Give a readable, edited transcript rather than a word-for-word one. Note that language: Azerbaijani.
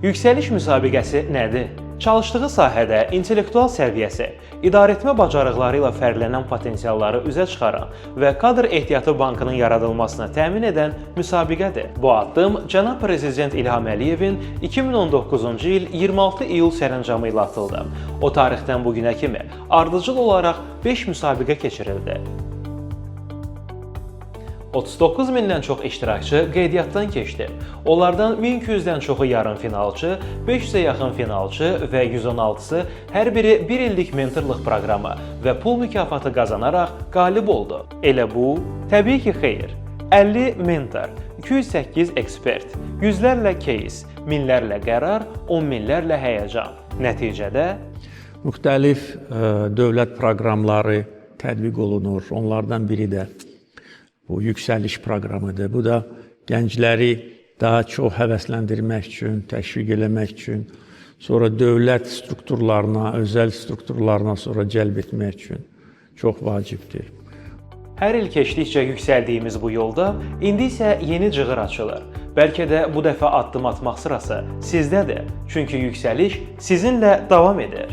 Yüksəliş müsabiqəsi nədir? Çalışdığı sahədə intellektual səviyyəsi, idarəetmə bacarıqları ilə fərqlənən potensialları üzə çıxaran və kadr ehtiyatı bankının yaradılmasını təmin edən müsabiqədir. Bu addım cənab Prezident İlham Əliyevin 2019-cu il 26 iyul sərəncamı ilə atıldı. O tarixdən bu günə kimi ardıcıl olaraq 5 müsabiqə keçirildi. 39 mindən çox iştirakçı qeydiyyatdan keçdi. Onlardan 1200-dən çoxu yarımfinalçı, 500-ə yaxın finalçı və 116-sı hər biri 1 illik mentorluq proqramı və pul mükafatı qazanaraq qalib oldu. Elə bu? Təbii ki, xeyr. 50 mentor, 208 ekspert, yüzlərlə case, minlərlə qərar, 10 minlərlə həyəcan. Nəticədə müxtəlif dövlət proqramları tətbiq olunur. Onlardan biri də bu yüksəliş proqramıdır. Bu da gəncləri daha çox həvəsləndirmək üçün, təşviq eləmək üçün, sonra dövlət strukturlarına, özəl strukturlarına sonra cəlb etmək üçün çox vacibdir. Hər il keçdikcə yüksəldiyimiz bu yolda indi isə yeni cığır açılır. Bəlkə də bu dəfə addım atmaq sırası sizdədir. Çünki yüksəliş sizinlə davam edir.